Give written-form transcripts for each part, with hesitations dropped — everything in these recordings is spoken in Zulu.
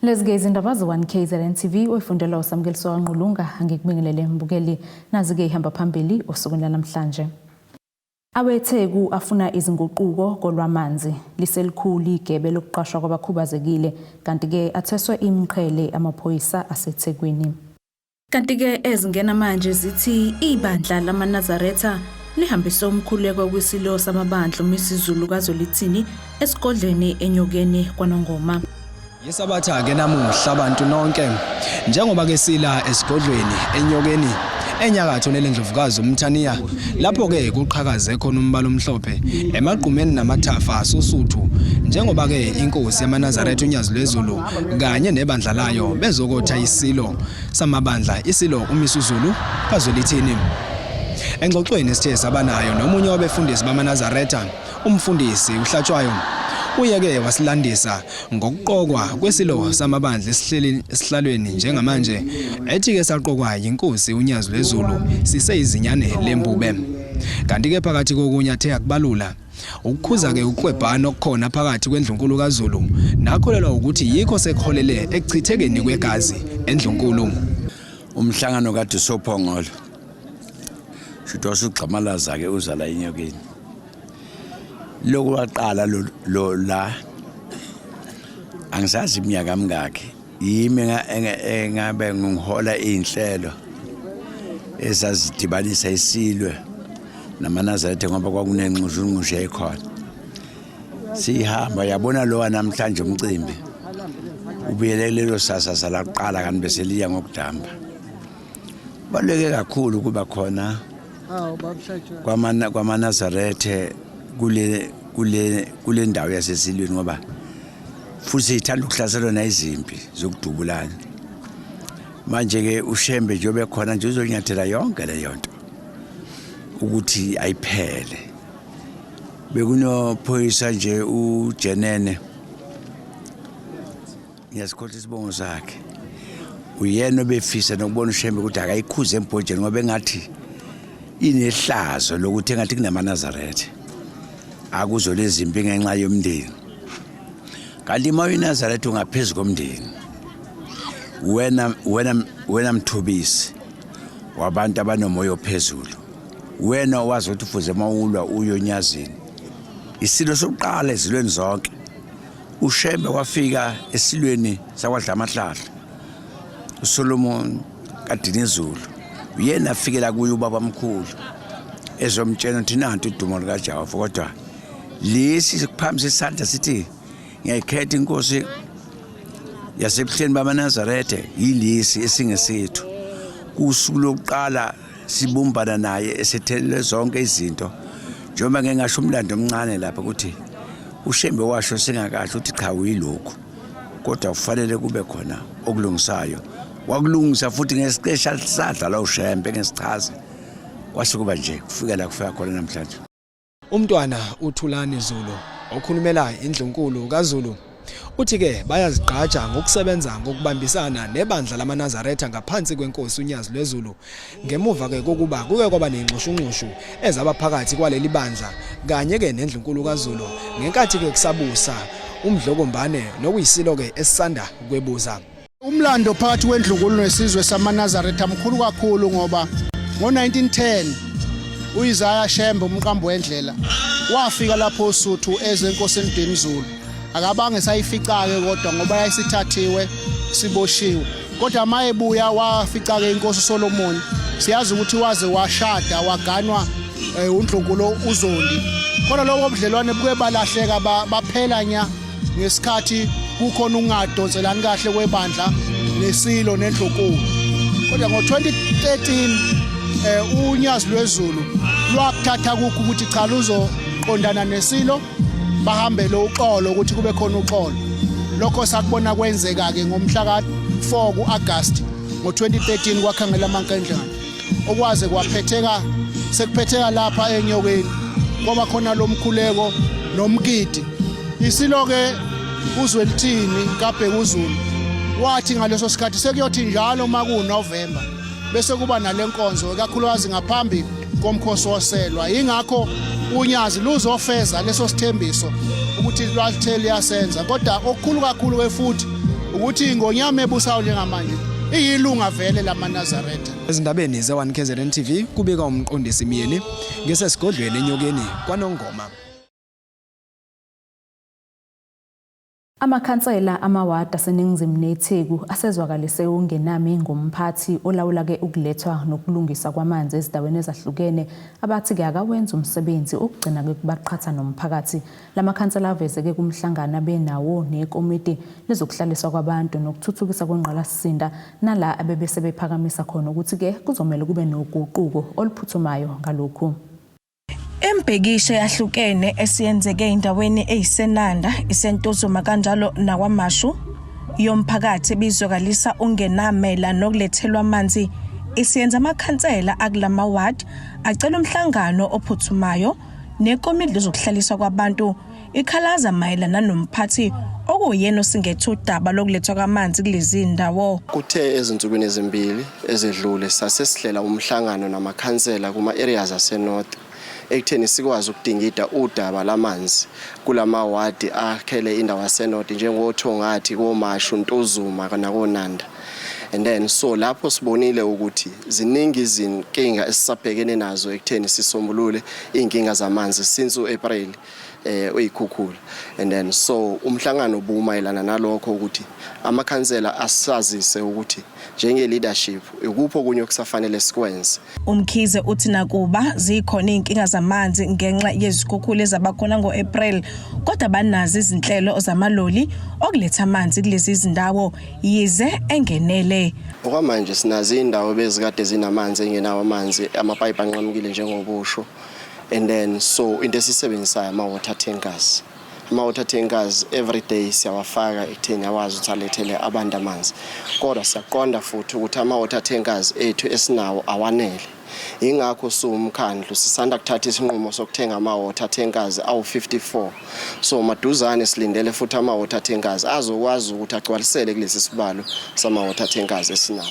Lezigezi indaba ze-1KZNTV oyifundela usamukeliso wanqulunga angikubingelele mbukeli nazi-ke ihamba phambili osukwini namhlanje. Awetheku afuna izinguquko kolwamanzi liselikhulu igebe lokuqashwa kwabakhubazekile kanti-ke atheswe imqhele amaphoyisa aseThekwini. Kanti-ke ezingena manje zithi ibandla lamaNazaretha lihambise umkhuleko kwisilo samabandla NESILO.1KZNTVNEWS Esigodlweni Enyokeni Kwanongoma. Yesabatha-ke namuhla abantu nonke njengoba ke sila Esigodlweni Enyokeni enyakatho nelendlovukazi umthaniya lapho-ke kuqhakaze khona umbala omhlophe emagqumeni namathafa asosuthu njengoba ke inkosi yamaNazaretha unyazi lwezulu kanye nebandla layo bezokotha isilo samabandla isilo umisuzulu kazwelithini. Engxoxweni sithe sabanayo nomunye wabefundisi bamaNazaretha umfundisi uHlatshwayo uyeke wasilandisa ngokuqokwa kwesilo samabandla esihlalweni njengamanje ethi-ke saqokwa yinkosi unyazi lwezulu siseyizinyane lembube. Kanti-ke phakathi kokunye athe akubalula ukukhuza-ke ukwebhana okukhona phakathi kwendlunkulu kaZulu nakholelwa ukuthi yikho sekholele ekuchithekeni kwegazi endlunkulu. Umhlangano kade sophongolo shito sugxamalaza-ke uza la Enyokeni. Lokho waqala lo la angisazi iminyaka mingaki yimi engabe ngihola inhlelo ezazidibanisa isilwe namaNazaretha ngoba kwakunenxushunxushu ekhona. Sihamba yabona lo namhlanje umcimbi ubuyelelelo sasa laqala kanti bese liya ngokudamba. Baleke kakhulu kuba khona kwamaNazaretha kule ndawo yasesilweni ngoba futhi ithanda ukuhlaselwa nezimpi zokudubulana. Manje ke uShembe nje obekhona nje uzonyathela yonke le yonto ukuthi ayiphele. Bekunophoyisa nje uJenene ngiyasikhohlisa isibongo sakhe uyena obefisa nokubona uShembe ukuthi akayikhuze embhojeni ngoba engathi inehlazo lokuthi engathi kunamaNazaretha akuzo lezimpi ngenxa yomndeni. Kanti mayiNazaretha ungaphezulu komndeni wena mthobisi wabantu abanomoya ophezulu wena wazi ukuthi ufuze mawulwa uyonyazini isilo sokuqala ezilweni zonke. uShembe wafika esilweni sakwaDlamahlahla uSolomon kaDinizulu yena afikela kuye ubaba mkhulu ezomtshela ukuthi nanti udumo likaJehova kodwa lesi sikuphambisa isandla sithi ngiyayikhetha inkosi yasebuhleni bamaNazaretha yilesi esingesethu. Kusuku lokuqala sibumbana naye esethelele zonke izinto njengoba ngingasho umlando omncane lapha ukuthi uShembe washo singakahle ukuthi cha uyilokho kodwa kufanele kube khona okulungisayo. Wakulungisa futhi ngesiqesha sadlala uShembe ngesichaze kwase kuba nje kufika la kufika khona namhlanje. Umntwana uThulani Zulu okhulumela indlunkulu kaZulu uthi-ke bayazigqaja ngokusebenza ngokubambisana nebandla lamaNazaretha ngaphansi kwenkosi unyazi lwezulu ngemuva-ke kokuba kuke kwaba nengxushunxushu ezaba phakathi kwaleli bandla kanye-ke nendlunkulu kaZulu ngenkathi-ke kusabusa umdlokombane nokuyisilo-ke esisanda kwebuza. Umlando phakathi kwendlunkulu nesizwe samaNazaretha mkhulu kakhulu ngoba ngo-1910 uIsaya Shembe umqambo wendlela wafika lapho uSuthu ezenkosini Dinizulu akabange sayifica-ke kodwa ngoba yayisithathiwe siboshiwe kodwa mayebuya wafica-ke inkosi Solomon siyazi ukuthi waze washada waganwa uNdlunkulu uZondi kodwa lobo budlelwane buke balahleka baphela nya ngesikhathi kukhona ungadonselani kahle kwebandla nesilo nendlunkulu. Kodwa ngo-2013 unyazi lwezulu lwakuthatha kukho ukuthi cha luzoqondana nesilo bahambele uxolo ukuthi kube khona uxolo. Lokho sakubona kwenzeka-ke ngomhla ka-4 ku-Agasti ngo-2013 kwakhangela amankendlana okwaze sekuphetheka lapha Enyokeni ngoba khona lo mkhuleko nomkidi. Isilo-ke uZwelithini kaBhekuzulu wathi ngaleso sikhathi sekuyothi njalo makuNovember bese kuba nalenkonzo kakhulukazi ngaphambi komkhosi woselwa. Yingakho unyazi luzofeza leso sithembiso ukuthi lwalithe liyasenza kodwa okukhulu kakhulu futhi ukuthi ingonyama ebusayo njengamanje iyilunga vele laManazaretha. Ezindabeni ze1KZNTV kubika umqondisi Miyeni ngesesigodlweni Enyokeni Kwanongoma. Amakhansela amawadi aseningizimu neTheku asezwakalise ungenami ngomphathi olawula ke ukulethwa nokulungisa kwamanzi ezindaweni ezahlukene abathi ke akawenza umsebenzi ukugcina ke kubaqhatha nomphakathi. Lamakhansela avezeke kumhlangano benawo nekomiti lezokuhlaliswa kwabantu nokuthuthukisa kwengqalasisinda nala abebese bephakamisa khona ukuthi ke kuzomela kube noguquko oluphuthumayo ngalokhu. Embhekisho yahlukene esiyenzeke endaweni eyisenanda isentuzuma kanjalo nakwamashu yomphakathi bizwakalisa ungenamela nokulethelwa amanzi isiyenza amakhansela akulama ward acela umhlangano ophuthumayo nekomiti lezokuhlaliswa kwabantu ikhalaza mayelana nomphathi okuyena osingethe udaba lokulethwa kwamanzi kulezi ndawo. Kuthe ezinsukwini ezimbili ezedlule sasesihlela umhlangano namakhansela kuma areas asenorth ekutheni sikwazi ukudingida udaba lamanzi kulama wadi akhele indawo yasenorth njengoThongathi koMashu Ntuzuma nakoNanda. And then so lapho sibonile ukuthi ziningi izinkinga esisabhekene nazo ekutheni sisombulule inkinga zamanzi since uApril uyikhukhula. And then so umhlangano ubumayelana nalokho ukuthi amakhansela asazise ukuthi njenge leadership ukupho okunye okusafanele sikwenze. Umkhize uthi nakuba zikhona inkinga zamanzi ngenxa yezikhukhula ezabakhona ngoApril kodwa banazi izinhlelo zamaloli okuletha amanzi kulezi zindawo yize engenele. Okwamanje sinazi indawo bezikade zinamanzi engenawo amanzi amapipe anqamukile njengobusho. And then so into esisebenzisayo ama-water tankers. Ama-water tankers every day siyawafaka ekutheni awazi ukuthi alethele abantu amanzi. Kodwa siyaqonda futhi ukuthi ama-water tankers ethu esinawo awanele. Ingakho umkhandlu sisanda kuthatha isinqumo sokuthenga ama-water tankers awu-54. So maduzane silindele futhi ama-water tankers azokwazi ukuthi agcwalisele kulesi sibalo sama-water tankers esinawo.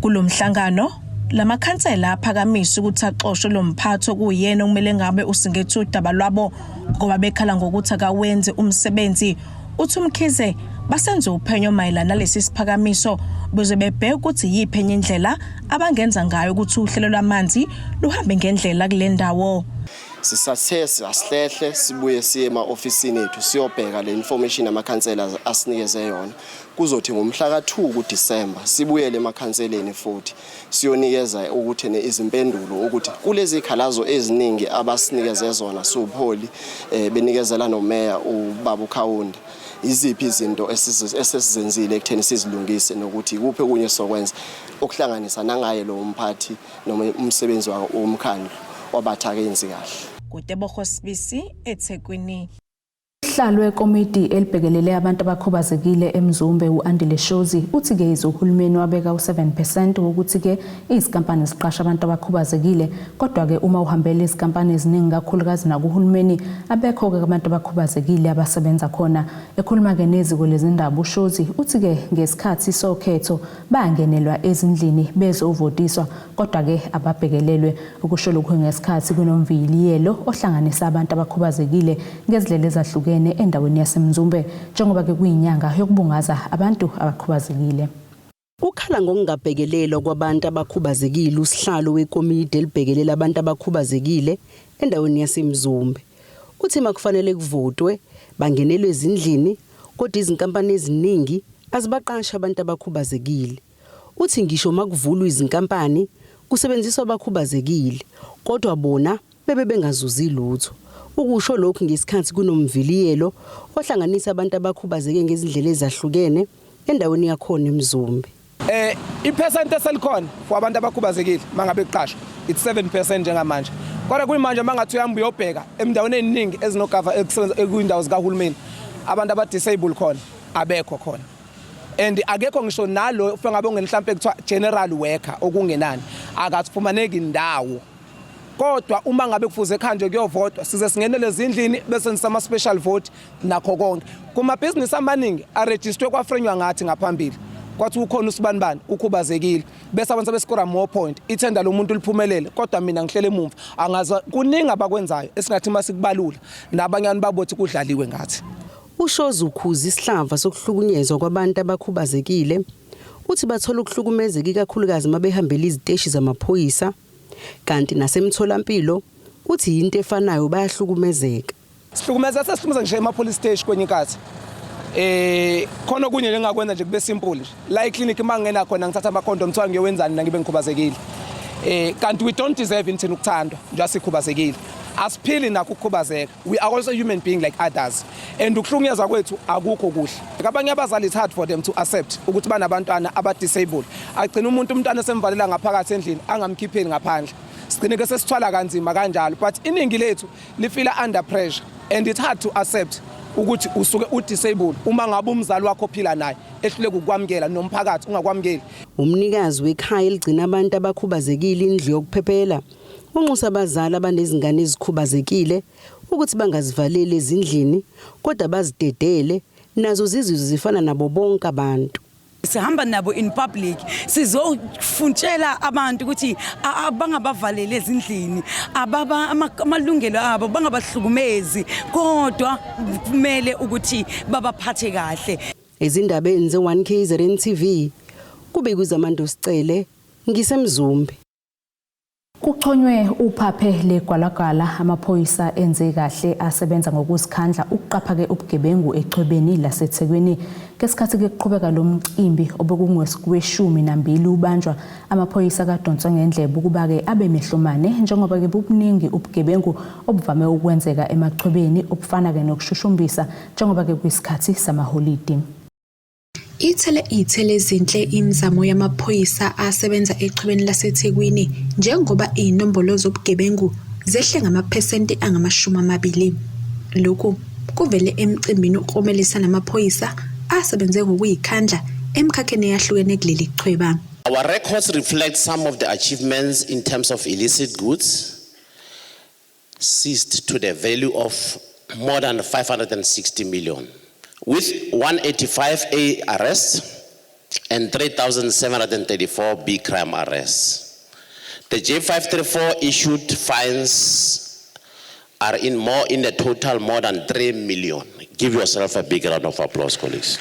Kulomhlangano lamakhansela aphakamisa ukuthi axoshwe lomphathi okuyena kumele ngabe usingethe udaba lwabo ngoba bekhala ngokuthi akawenze umsebenzi. Uthi Umkhize basenze uphenyo mayelana nalesi siphakamiso beze bebheka ukuthi yiphenye indlela abangenza ngayo ukuthi uhlelo lwamanzi luhambe ngendlela kule ndawo. Sisathe asihlehle sibuye siye ema-ofisini ethu siyobheka le information amakhansela asinikeze yona kuzothi ngomhla ka2 kuDisemba sibuyele emakhanseleni futhi siyonikeza ukuthi izimpendulo ukuthi kulezi ikhalazo eziningi abasinikeze zona suholi benikezela nomeya ubaba uKhawunda iziphi izinto esesizenzile ekutheni sizilungise nokuthi kuphe kunye sokwenza okuhlanganisa nangaye lo umphathi noma umsebenzi womkhandlu wabathakenzi kahle. Kutebogo Sibisi eThekwini. Uhlalo wekomiti elibhekelele abantu abakhubazekile eMzumbe uAndile Shozi uthi ke izohulumeni wabeka u7% ukuthi ke izikampani ziqasha abantu abakhubazekile kodwa ke uma uhambele izikampani eziningi kakhulukazi nakuhulumeni abekho ke abantu abakhubazekile abasebenza khona. Ekhuluma ke neziko lezindaba uShozi uthi ke ngesikhathi sokhetho bangenelwa ezindlini bezovotiswa kodwa ke ababhekelelwe ukusho lokho ngesikhathi kunomviliyelo ohlanganisa abantu abakhubazekile ngezindlela ezahlukene endaweni yaseMzumbe njengoba ke kuyinyanga yokubungaza abantu abakhubazekile. Ukhala ngokungabhekelelwa kwabantu abakhubazekile usihlalo wekomiti elibhekelela abantu abakhubazekile endaweni yaseMzumbe. Uthi makufanele kuvotwe bangenelwe ezindlini kodwa izinkampani eziningi azibaqasha abantu abakhubazekile. Uthi ngisho makuvulwa izinkampani kusebenziswa abakhubazekile kodwa bona bebe bengazuzi lutho. Ukusho lokhu ngesikhathi kunomviliyelo ohlanganisa abantu abakhubazeke ngezindlela ezahlukene endaweni yakhona eMzumbe. Ipercent eselikhona for abantu abakhubazekile mangabe kuqashwa it's 7% njengamanje. Kodwa kuyimanje mangathi uyahamba uyobheka emindaweni eziningi ezinogava ekusebenza ekuyindawo zikahulumeni abantu abadisable khona abekho khona. And akekho ngisho nalo ufike ngabe ungene mhlambe kuthiwa general worker okungenani akathifumaneki indawo. Kodwa uma ngabe kufuze khanje kuyovotwa size singenele ezindlini bese nisama special vote nakho konke. Kuma business amaningi aregistrwe kwafrenywa ngathi ngaphambili. Kwathi ukhona usibanibani ukhubazekile bese abantu besikora more point ithenda lo muntu liphumelele kodwa mina ngihlele emumva angazi kuningi abakwenzayo esingathi masikubalula nabanyani babothi kudlaliwe ngathi. ushoza ukhuza isihlava sokuhlukunyezwa kwabantu abakhubazekile uthi bathola ukuhlukumezeka ikakhulukazi mabehambela iziteshi zamaphoyisa kanti nasemtholampilo uthi into efanayo bayahlukumezeka. Sihlukumeza nje ema-police station kwenye inkathi. Khona kunye engakwenza nje kube simple nje. La eclinic mangena khona ngithatha ama-condom mthiwa ngiyowenzani na ngibe ngikhubazekile. Kanti we don't deserve into ukuthandwa nje sikhubazekile. Asiphili nakho ukukhubazeka. We are also human being like others. And ukuhlukunyezwa kwethu akukho kuhle. Abanye abazali it's hard for them to accept ukuthi banabantwana aba-disabled. Agcina umntwana esemvalela ngaphakathi endlini angamkhipheli ngaphandle. Sigcine ke sesithwala kanzima kanjalo but iningi lethu lifila under pressure and it's hard to accept ukuthi usuke u-disabled uma ngabe umzali wakho phila naye ehluleka ukwamkela nomphakathi ungakwamkeli. Umnikazi wekhaya eligcina abantu abakhubazekile indlu yokuphephela unxusa abazali abanezingane ezikhubazekile ukuthi bangazivaleli ezindlini kodwa bazidedele nazo zizifana nabo bonke abantu. Sihamba nabo in public sizofuntshela abantu ukuthi bangabavaleli ezindlini amalungelo abo bangabahlukumezi kodwa kumele ukuthi babaphathe kahle. Ezindabeni ze1KZNTV kube kuZamando Sicele ngisemzumbe. Kuchonywe uphaphe legwalagwala amaphoyisa enze kahle asebenza ngokusikhandla ukuqapha ke ubugebengu echwebeni laseThekwini ngesikhathi ke kuqhubeka lo mcimbi obekungweshumi ubanjwa amaphoyisa kadonswe ngendlebe ukuba ke abe mehlomane njengoba ke bubuningi ubugebengu obuvame ukwenzeka emachwebeni obufana ke nokushushumbisa njengoba ke kwisikhathi samaholidi. Ithele izinhle imizamo yamaphoyisa asebenza echwebeni laseThekwini njengoba inombolo zobugebengu zehle ngamaphesenti angama-20. Lokhu kuvele emcimbini okromelisa namaphoyisa asebenze ngokuyikhandla emkhakheni yahlukene kuleli chweba. Our records reflect some of the achievements in terms of illicit goods seized to the value of more than 560 million. With 185 A arrests and 3,734 B crime arrests. The J534 issued fines are in the total more than 3 million. Give yourself a big round of applause, colleagues.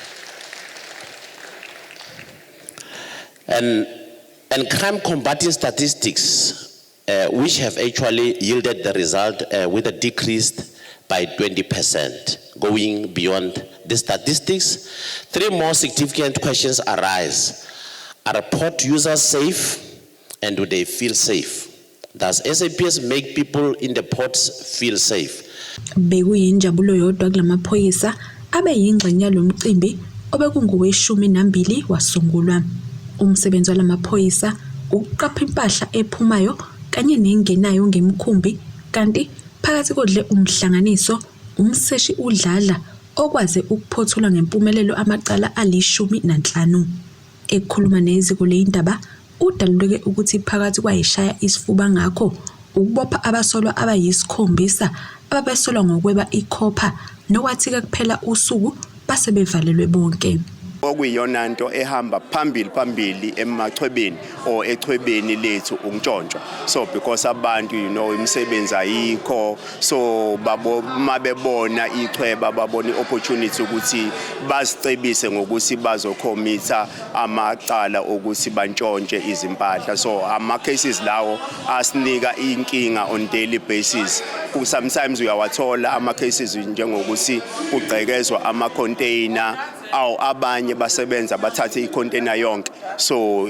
And crime combating statistics, which have actually yielded the result with a decreased by 20%, going beyond the statistics. 3 more significant questions arise. Are port users safe and do they feel safe? Does SAPS make people in the ports feel safe? Bekuyinjabulo yodwa kulamaphoyisa abe yingxenye lomcimbi obekunguwe12 wasungulwa. Umsebenzi walamaphoyisa ukuqapha impahla ephumayo kanye nengenayo ngemkhumbi kanti phakathi kodle umhlanganiso umseshi udlala okwaze ukuphothula ngempumelelo amacala ali-15. Ekhuluma neziko leindaba udaluleke ukuthi phakathi kwayishaya isifuba ngakho ukubopha abasolwa abayi7 ababesolwa ngokweba ikhopha nokwathi-ke kuphela usuku base bevalelwe bonke. Okuyiyona nto ehamba phambili emachwebeni or echwebeni lethu untshontshwa. So because abantu imisebenzi ayikho so mabebona ichweba babona opportunity ukuthi bazicebise ngokuthi bazokhomitha amacala ukuthi bantshontshe izimpahla. So ama cases lawo asinika inkinga on daily basis. Sometimes uyawathola ama cases njengokuthi kugqekezwa ama container abanye basebenza bathathe icontainer yonke. So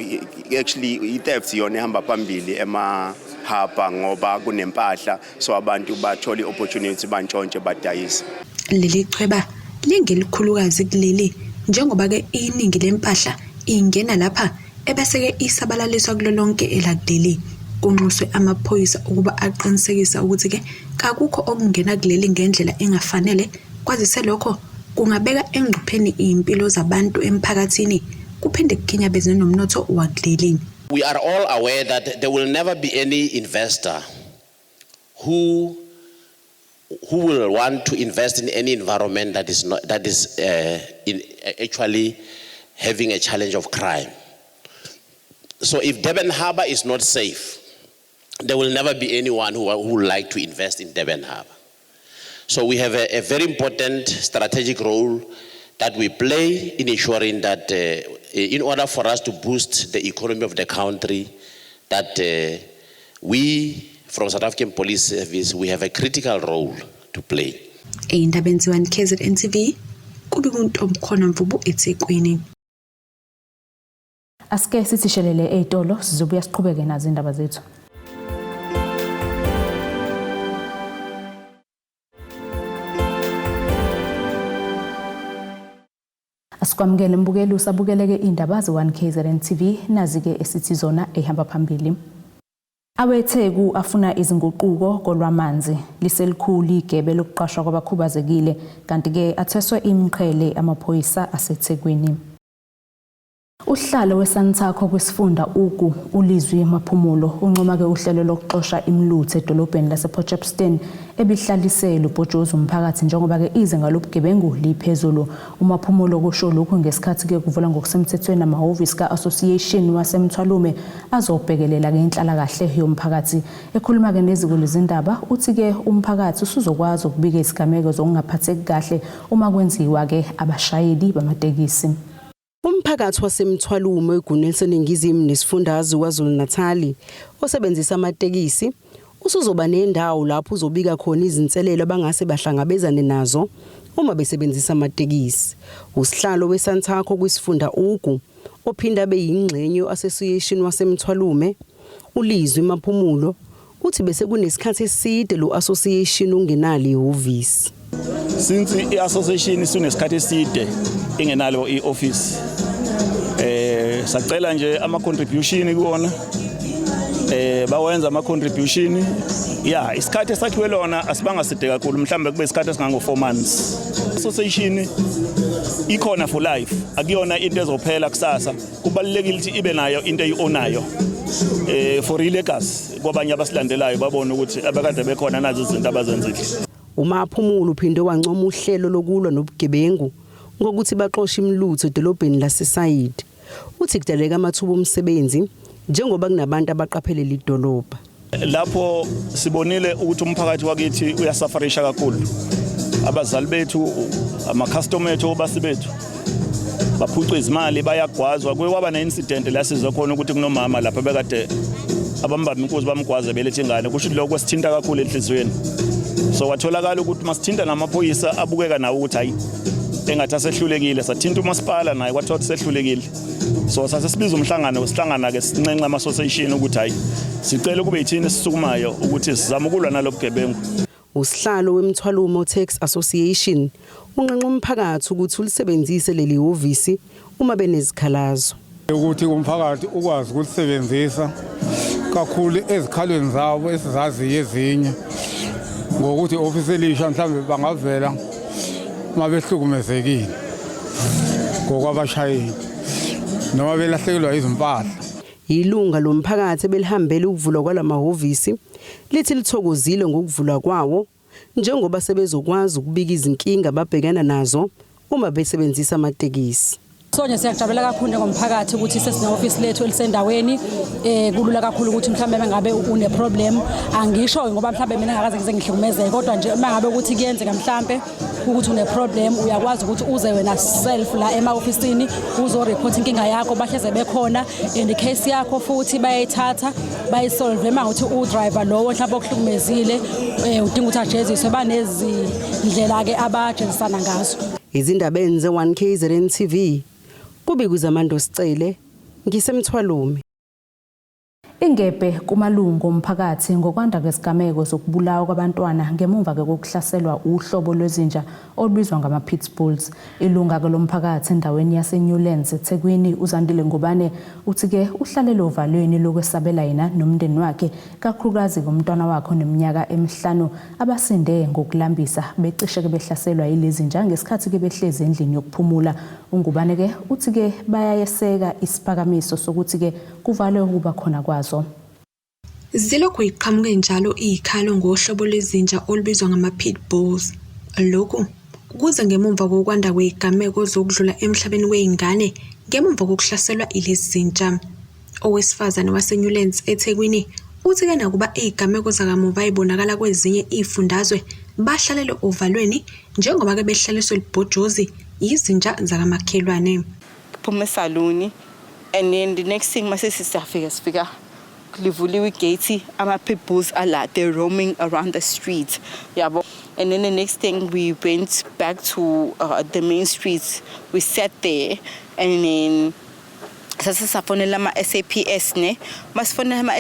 actually theft yona ehamba phambili emahaba ngoba kunempahla so abantu bathola opportunity bantshontshe badayisa. Leli chweba lingelikhulukazi kuleli njengoba ke iningi lempahla ingena lapha ebese ke isabalaliswa kulolonke elakuleli. Kunxuswe amaphoyisa ukuba aqinisekisa ukuthi ke akukho okungena kuleli ngendlela engafanele kwazise lokho kungabeka engcupheni impilo zabantu emphakathini kuphinde kukhinyabeze nomnotho wakuleli. We are all aware that there will never be any investor who will want to invest in any environment that is actually having a challenge of crime. So if Durban Harbour is not safe, there will never be anyone who would like to invest in Durban Harbour. So we have a very important strategic role that we play in ensuring that in order for us to boost the economy of the country, that we from South African Police Service, we have a critical role to play. NESILO.1KZNTV, kubikuntomkhona mvubu eThekwini. Asike sisishelele ezitolo sizobuya siqhubeke nazo indaba zethu. Asikwamukele mbukeli usabukeleke indaba ze1KZNTV nazike esithi zona ehamba phambili. Awetheku afuna izinguquko kolwamanzi liselikhulu igebe lokuqashwa kwabakhubazekile kanti ke atheswe imqhele amaphoyisa aseThekwini. Uhlalo wesanthakho kwisifunda ugu ulizwi maphumulo uncoma ke uhlelo lokuxosha imlutho edolobheni lasePotchefstroom ebihlalisela ubhojozi umphakathi njengoba ke izinga lobugebengu liphezulu. Umaphumulo kusho lokhu ngesikhathi ke kuvula ngokusemthethweni amahhovisi ka-Association wasemthwalume azobhekelela ke inhlala kahle yomphakathi. Ekhuluma ke neziko lezindaba uthi ke umphakathi usuzokwazi ukubika izigameko zokungaphatheki kahle uma kwenziwa ke abashayeli bamatekisi. Umphakathi wasemthwalume eGunelson eNingizimu nesifundazwe KwaZulu-Natal osebenzisa amatekisi usuzoba nendawo lapho uzobika khona izinselelo abangase bahlangabezane nazo uma besebenzisa amatekisi. Usihlalo wesanthakho kwisifunda ugu ophinda beyingxenye Association wasemthwalume ulizwi maphumulo uthi bese kunesikhathi eside lo association ungenali ihhovisi. Since i-association isunesikhathi eside ingenalo i-office sacela nje ama-contribution kuona bawenza ama-contribution isikhathi esakhiwe lona asibanga side kakhulu mhlambe kube isikhathi esingango-4 months. Association ikhona for life akuyona into ezophela kusasa kubalulekile ukuthi ibe nayo into eyi-onayo for legacy kwabanye abasilandelayo babone ukuthi abakade bekhona nazo izinto abazenzile. Umaphumulo uphinde wancoma uhlelo lokulwa nobugebengu ngokuthi baxoshe imlutho edolobheni laseSayid. Uthi kudaleka amathuba omsebenzi njengoba kunabantu abaqaphelela idolobha. Lapho sibonile ukuthi umphakathi wakithi uyasafarisha kakhulu. Abazali bethu, ama-customer ethu, basibethu baphucwa izimali bayagwazwa. Kwaba ne-incident la sizwe khona ukuthi kunomama lapha bekade abambamba inkosi bamgwaze belethe ingane kusho lokho kwesithinta kakhulu enhlizweni. So watholakala ukuthi masithinta namaphoyisa abukeka nawo ukuthi hayi engathi asehlulekile sathinta umasipala naye kwathiwa sehlulekile. So sasesibiza umhlangano wesihlangana ke sincenca ama-association ukuthi hayi sicela kube yithini esisukumayo ukuthi sizame ukulwa nalobugebengu. Usihlalo wemthwalumo Tax Association unqenqa umphakathi ukuthi ulisebenzise leli hhovisi uma benezikhalazo. Ukuthi umphakathi ukwazi ukulisebenzisa kakhulu ezikhalweni zabo esizazi ezinye ngokuthi ofisi elisha mhlawumbe bangavela mabehlukumezekile ngokwabashayeli noma belahlekelwa izimpahla. Ilunga lomphakathi belihambele ukuvulwa kwalamahhovisi lithi lithokozile ngokuvulwa kwawo njengoba sebezokwazi ukubika izinkinga ababhekana nazo uma besebenzisa amatekisi. Sonke siyajabulela kakhulu njengomphakathi ukuthi sesine-office lethu elisendaweni kulula kakhulu ukuthi mhlambe mangabe une problem angisho ngoba mhlambe mina ngakaze ngize ngihlukumezeke kodwa nje mangabe ukuthi kuyenzeka mhlambe ukuthi une problem uyakwazi ukuthi uze wena self la ema-ofisini uzo report inkinga yakho bahleze bekhona and case yakho futhi bayayithatha bayisolve mangathi u-driver lowo mhlawumbe okuhlukumezile udinga ukuthi ajeziswe banezindlela ke abajezisana ngazo. Izindaba enze 1KZNTV kubikuzamando sicele ngisemthwalume. Ingebhe kumalungu omphakathi ngokwanda kwesigameko zokubulawa kwabantwana ngemuva ke kokuhlaselwa uhlobo lwezinja olubizwa ngama-pitbulls. Ilunga ke lomphakathi endaweni yaseNewlands eThekwini uZandile Ngubane uthi ke uhlalelo ovalweni lokwesabela yena nomndeni wakhe kakhulukazi ngomntwana wakhe oneminyaka emihlanu abasinde ngokulambisa becishe ke behlaselwa yilezinja ngesikhathi ke behlezi endlini yokuphumula. uNgubane ke uthi ke bayayeseka isiphakamiso sokuthi ke kuvalwe ukuba khona kwazo. Zilokhu iqhamuke njalo ikhalo ngohlobo lwezinja olubizwa ngama-pitbulls. Lokhu kuze ngemuva kokwanda kwezigameko zokudlula emhlabeni weingane ngemuva kokuhlaselwa ilezi zinja. Owesifazane waseNewlands eThekwini uthi ke nakuba izigameko zakamuva ibonakala kwezinye izifundazwe bahlalele ovalweni njengoba ke behlaliswe libhojozi izinja zakamakhelwane. Phuma esaluni and then the next thing mase sisafika livuliwe igate ama pit bulls are la, they're roaming around the street yabo. And then the next thing we went back to the main streets, we sat there and then safonela ma SAPS ne masfonela ma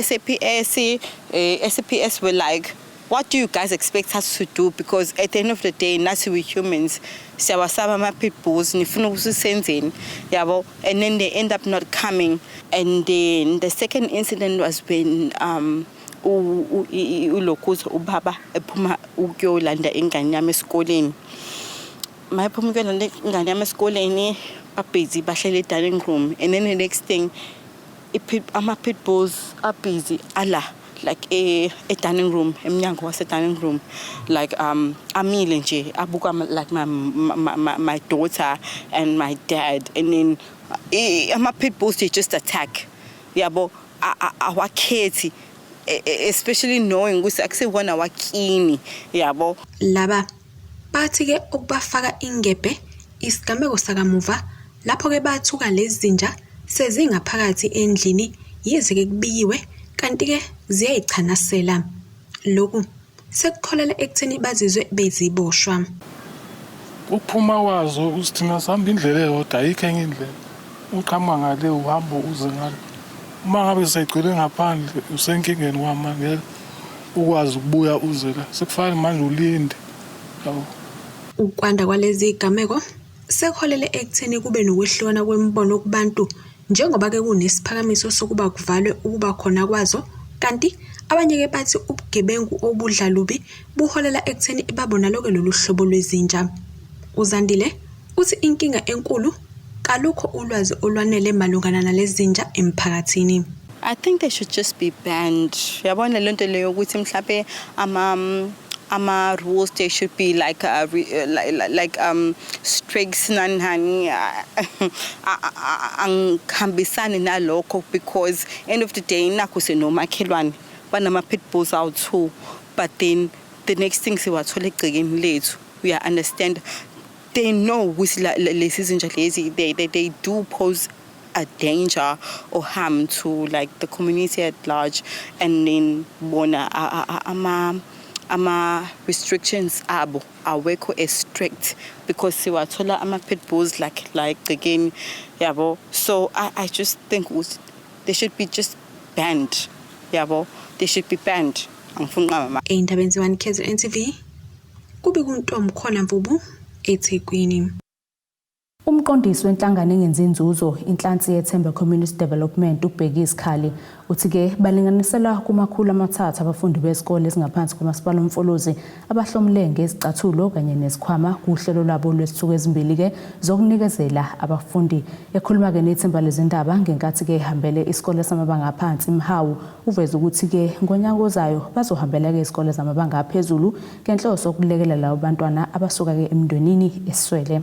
SAPS were like, what do you guys expect us to do? Because at the end of the day, nasi we humans, siyawasaba ma pit bulls nifuna ukusenzeni yabo, and then they end up not coming. And then the second incident was when ulokuza ubaba ephuma ukuyolanda ingane yami esikoleni. Mayiphuma ukuyolanda ingane yami esikoleni, busy bahlele dining room, and then the next thing ama pit bulls are busy ala like a dining room, emnyango wase dining room, like amile nje abuka like my daughter and my dad, and then ama pit bulls they just attack yabo our kids, especially knowing ukuthi akusewona wakini yabo. Laba bathi ke ukubafaka ingebhe isigameko sakamuva lapho ke bathuka lezi zinja sezingaphakathi endlini yize ke kubiyiwe kanti ke ziyayichanasela. Lokhu sekukholela ekutheni bazizwe beziboshwa. Ukuphuma kwazo usithina sihamba indlela eyodwa ayikho enye indlela. Uqhama ngale uhamba uze ngale. Uma ngabe segcwele ngaphandle usenkingeni kwama ngeke ukwazi ukubuya uze la. Sekufanele manje ulinde. Ukwanda kwalezi igameko sekholele ekutheni kube nokwehlukana kwemibono kubantu njengoba ke kunesiphakamiso sokuba kuvalwe ukuba khona kwazo, kanti abanye ke bathi ubugebengu obudlalubi buholela ekutheni babona lokho lolu hlobo lwezinja. Uzandile uthi inkinga enkulu kalukho ulwazi olwanele malungana nalezi zinja emphakathini. I think they should just be banned. Yabona lento leyo ukuthi mhlawumbe ama rules they should be like strict nanhani angikhambisani nalokho, because end of the day nakho senomakhelwane banama pit bulls out too, but then the next thing siwathola egcekeni lethu. We understand they know ukuthi lezi zinja lezi they do pose a danger or harm to like the community at large, and then bona ama restrictions abo awekho as strict because siwathola ama pit bulls like again yabo. So I just think they should be just banned yabo, they should be banned. Endabeni 1KZNTV kube kuntombi khona mvubu eThekwini. Umqondisi wenhlangano engenzi inzuzo inhlansi yethemba Community Development ubheki isikhali uthi ke balinganisela kumakhulu amathathu abafundi besikole ezingaphansi komasipala umfolozi abahlomule ngezicathulo kanye nesikhwama kuhlelo lwabo lwesithuko ezimbili ke zokunikezela abafundi. Ekhuluma ke nethemba lezindaba ngenkathi ke ihambele isikole samabanga aphansi imhawu uveza ukuthi ke ngonyaka ozayo bazohambela ke isikole zamabanga aphezulu ngenhloso yokulekelela labo bantwana abasuka ke emndwenini eswele.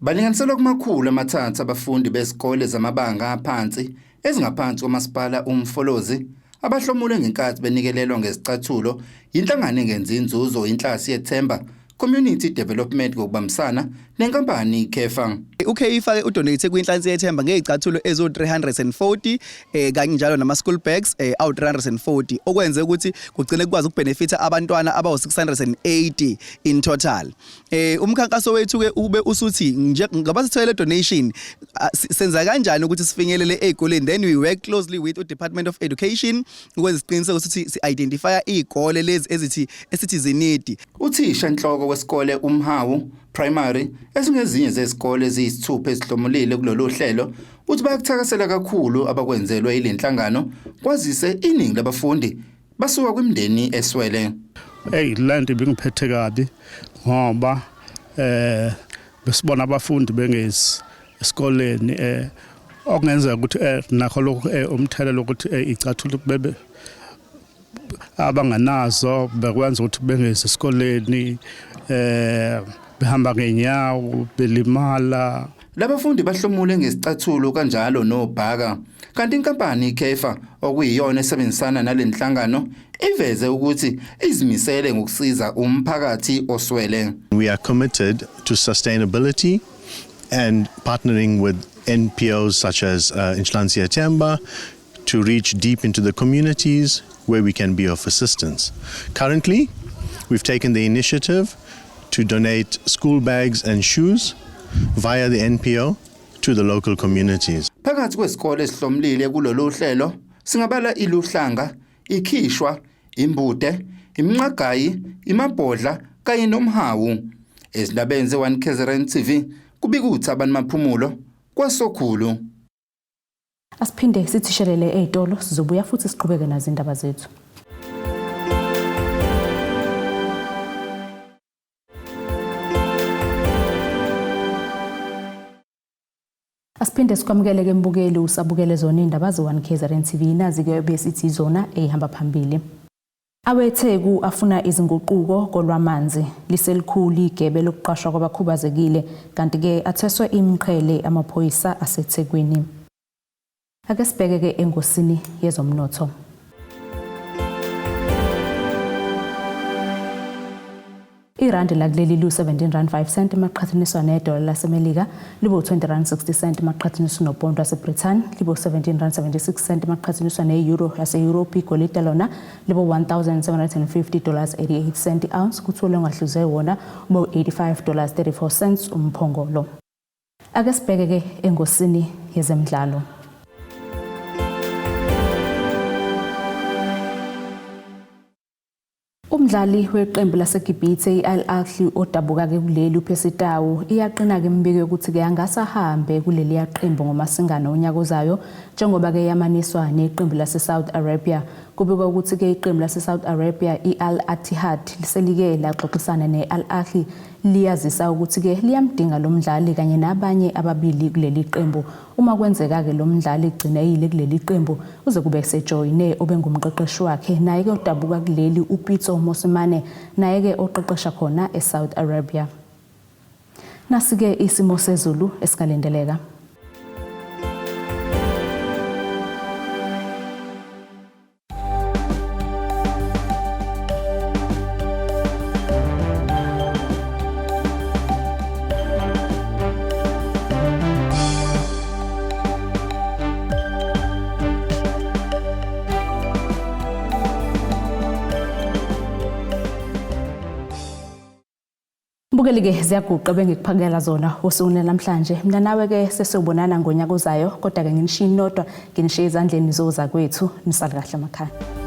Balinganiselwa kumakhulu amathathu abafundi besikole zamabanga aphansi ezingaphansi komasipala umfolozi abahlomule ngenkathi benikelelwa ngezicathulo inhlangano engenzi inzuzo inhlasi yethemba Community Development ngokubambisana nenkampani Kefa. UKefa ke udonate kwinhlansi yethemba ngezicathulo ezo 340 kanye njalo nama school bags awu 340 okwenze ukuthi kugcine kukwazi ukubenefita abantwana abawu 680 in total. Umkhankaso wethu ke ube usuthi ngoba sithole donation senza kanjani ukuthi sifinyelele ezikoleni, then we work closely with the Department of Education ukwenza isiqiniseko ukuthi si identify izikole lezi esithi zinidi. Uthisha inhloko wesikole umhawu primary ezingezinye zesikole eziyisithupha ezihlomulile kulolu hlelo uthi bayakuthakasela kakhulu abakwenzelwe ilenhlangano kwazise iningi labafundi basuka kwimndeni eswele. Land bengiphethe kabi ngoba besibona abafundi bengezi esikoleni okungenzeka ukuthi nakho lokho umthelelo ukuthi icathulo bebe abanganazo bekwenza ukuthi bengezi esikoleni behamba ngenyawo belimala. labafundi bahlomule ngesicathulo kanjalo nobhaka kanti inkampani iKefa okuyiyona esebenzisana nalenhlangano iveze ukuthi izimisele ngokusiza umphakathi oswele. We are committed to sustainability and partnering with NPOs such as Inhlanhla Themba to reach deep into the communities where we can be of assistance. Currently, we've taken the initiative to donate school bags and shoes via the NPO to the local communities. Phakathi kwesikole esihlomlile kulolu hlelo singabala iluhlanga, ikhishwa, imbude, imnqagayi, imabhodla kanye nomhawu. Ezindabeni ze1KZNTV kubika ukuthi abantu maphumulo kwaSokhulu. Asiphinde sithishelele ezitolo sizobuya futhi siqhubeke nazo indaba zethu. Asiphinde sikwamukele ke mbukeli usabukele zona indaba ze1KZNTV nazi ke besithi zona ehamba phambili. Awetheku afuna izinguquko kolwamanzi liselikhulu igebe lokuqashwa kwabakhubazekile kanti ke atheswe imqhele amaphoyisa aseThekwini. Ake sibheke ke engosini yezomnotho. Irandi lakuleli lu-17.05 maqhathaniswa nedola laseMelika libo $20.60 maqhathaniswa nopondo waseBritain libo $17.76 maqhathaniswa ne-euro yase-Europe igolide lona libo $1,750.88 ounce kuthulo ngahluze wona ubo $85.34 umphongolo. Ake sibheke ke engosini yezemidlalo. Umdlali weqembu laseGibhithe iAl Ahly odabuka ke kuleli uPesitawu iyaqina ke imbiko ukuthi ke angasahambe kuleli yaqembu ngomasingana onyaka ozayo njengoba ke yamaniswa neqembu laseSaudi Arabia. Kubikwa ukuthi ke iqembu laseSaudi Arabia iAl Ittihad liselike laxoxisana neAl Ahly liyazisa ukuthi ke liyamdinga lo mdlali kanye nabanye ababili kuleli qembu. Uma kwenzeka ke lo mdlali igcineyile kuleli qembu uze kube sejoyine obengumqeqeshi wakhe naye ke udabuka kuleli uPito Mosimane naye ke oqeqesha khona eSaudi Arabia. Nasike isimo sezulu esikalendeleka. Mbukeli ke ziyaguqa bengikuphakela zona usuku namhlanje mina nawe ke sesiyobonana ngonyaka ozayo kodwa ke nginishini nodwa nginishiye ezandleni zoza kwethu nisale kahle emakhaya.